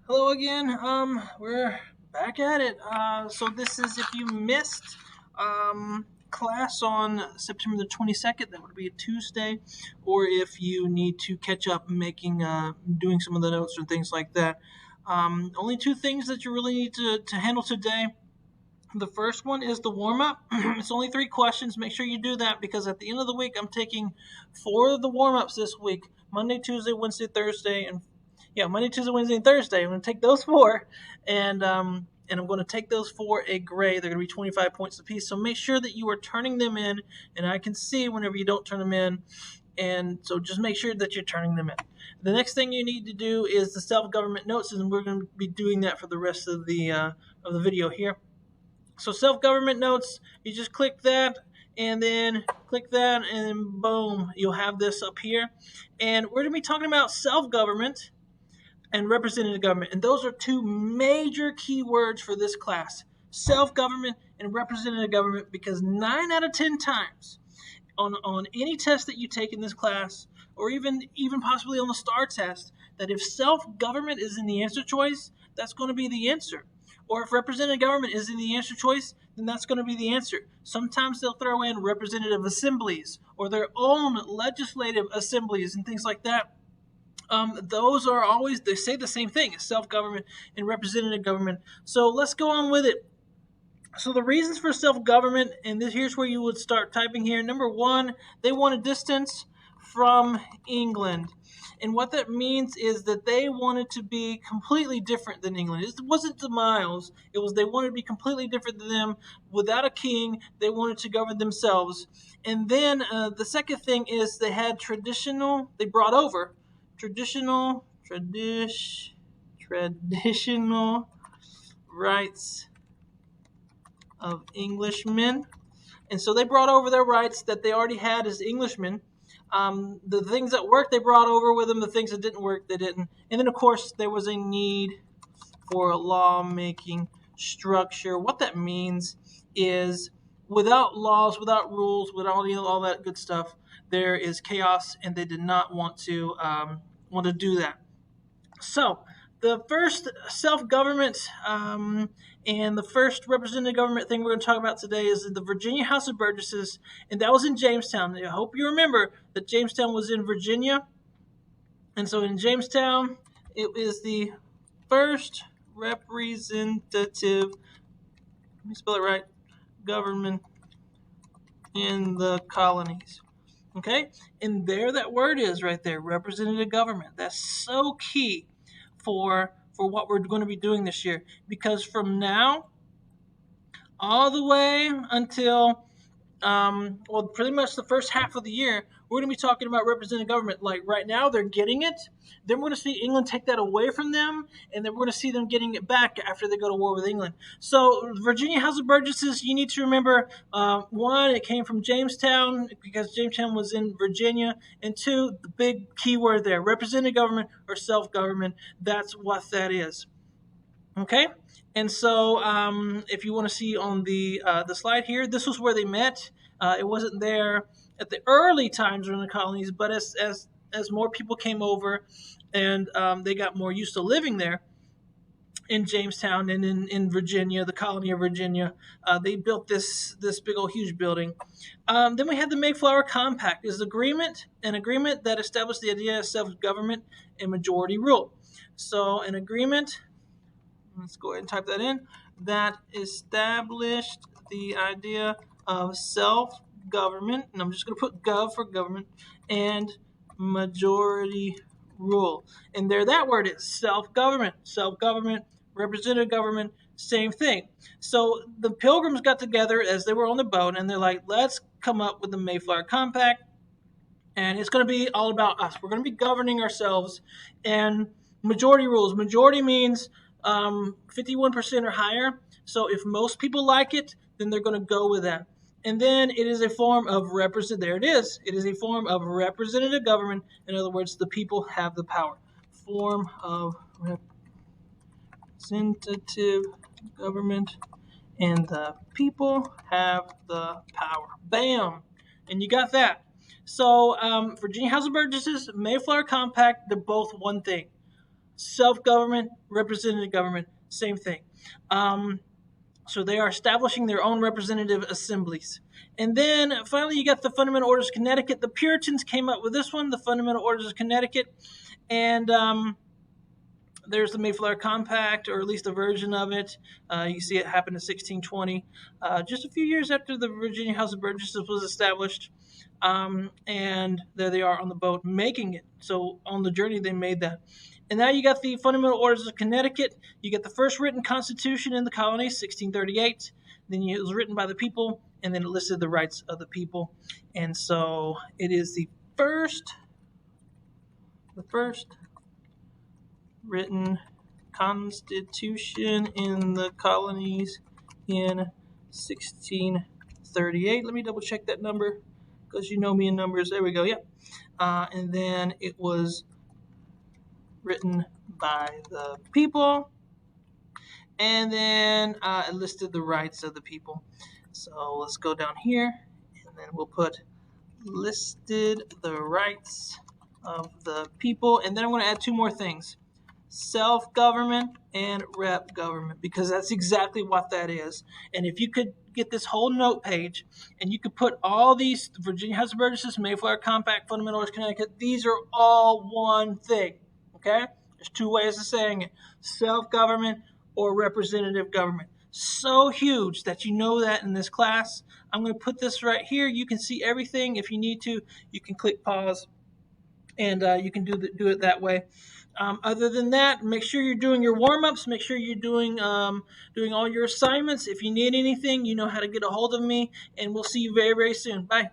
Hello again. We're back at it. So this is if you missed class on September the 22nd, that would be a Tuesday, or if you need to catch up making doing some of the notes or things like that. Only two things that you really need to handle today. The first one is the warm up. It's only three questions. Make sure you do that because at the end of the week, I'm taking four of the warm ups this week: Monday, Tuesday, Wednesday, Thursday, and Monday, Tuesday, Wednesday, and Thursday. I'm going to take those four, and I'm going to take those for a grade. They're going to be 25 points apiece. So make sure that you are turning them in, and I can see whenever you don't turn them in. And so just make sure that you're turning them in. The next thing you need to do is the self-government notes, and we're going to be doing that for the rest of the video here. So self-government notes, you just click that and then click that and boom, you'll have this up here. And we're going to be talking about self-government and representative government. And those are two major keywords for this class. Self-government and representative government, because 9 out of 10 times on any test that you take in this class, or even possibly on the STAR test, that if self-government is in the answer choice, that's going to be the answer. Or if representative government is in the answer choice, then that's going to be the answer. Sometimes they'll throw in representative assemblies or their own legislative assemblies and things like that. Those are always, they say the same thing: self-government and representative government. So let's go on with it. So the reasons for self-government, and here's where you would start typing here. Number one, they want a distance from England. And what that means is that they wanted to be completely different than England. It wasn't the miles. It was they wanted to be completely different than them. Without a king, they wanted to govern themselves. And then the second thing is they had they brought over traditional rights of Englishmen. And so they brought over their rights that they already had as Englishmen. The things that worked, they brought over with them. The things that didn't work, they didn't. And then, of course, there was a need for a lawmaking structure. What that means is without laws, without rules, without all that good stuff, there is chaos, and they did not want to do that. So the first self-government and the first representative government thing we're going to talk about today is the Virginia House of Burgesses, and that was in Jamestown. I hope you remember that Jamestown was in Virginia. And so in Jamestown, it is the first representative, let me spell it right, government in the colonies. Okay? And there that word is right there, representative government. That's so key for what we're going to be doing this year, because from now all the way until pretty much the first half of the year, we're going to be talking about representative government. Like right now, they're getting it. Then we're going to see England take that away from them, and then we're going to see them getting it back after they go to war with England. So, Virginia House of Burgesses, you need to remember one, it came from Jamestown because Jamestown was in Virginia, and two, the big key word there, representative government or self-government. That's what that is. Okay, and so if you want to see on the slide here, this was where they met. It wasn't there at the early times in the colonies, but as more people came over, and they got more used to living there in Jamestown and in Virginia, the colony of Virginia, they built this big old huge building. Then we had the Mayflower Compact, is an agreement that established the idea of self-government and majority rule. So an agreement, let's go ahead and type that in, that established the idea of self-government, and I'm just going to put gov for government, and majority rule. And there that word is, self-government. Self-government, representative government, same thing. So the Pilgrims got together as they were on the boat, and they're like, let's come up with the Mayflower Compact, and it's going to be all about us. We're going to be governing ourselves, and majority rules. Majority means 51% or higher. So if most people like it, then they're going to go with that. And then it is a form of there it is. It is a form of representative government. In other words, the people have the power. Form of representative government, and the people have the power. Bam! And you got that. So Virginia House of Burgesses, Mayflower Compact, they're both one thing. Self-government, representative government, same thing. So they are establishing their own representative assemblies. And then finally, you got the Fundamental Orders of Connecticut. The Puritans came up with this one, the Fundamental Orders of Connecticut. And there's the Mayflower Compact, or at least a version of it. You see it happened in 1620, just a few years after the Virginia House of Burgesses was established. And there they are on the boat making it. So on the journey, they made that. And now you got the Fundamental Orders of Connecticut. You get the first written constitution in the colonies, 1638. Then it was written by the people, and then it listed the rights of the people. And so it is the first written constitution in the colonies in 1638. Let me double check that number, because you know me in numbers. There we go. Yep. And then it was written by the people, and then it listed the rights of the people. So let's go down here, and then we'll put listed the rights of the people, and then I'm going to add two more things: self-government and rep government, because that's exactly what that is. And if you could get this whole note page, and you could put all these: Virginia House of Burgesses, Mayflower Compact, Fundamental Orders of Connecticut, these are all one thing. Okay? There's two ways of saying it: self-government or representative government. So huge that you know that in this class. I'm going to put this right here. You can see everything. If you need to, you can click pause, and you can do it that way. Other than that, make sure you're doing your warm-ups. Make sure you're doing all your assignments. If you need anything, you know how to get a hold of me, and we'll see you very, very soon. Bye.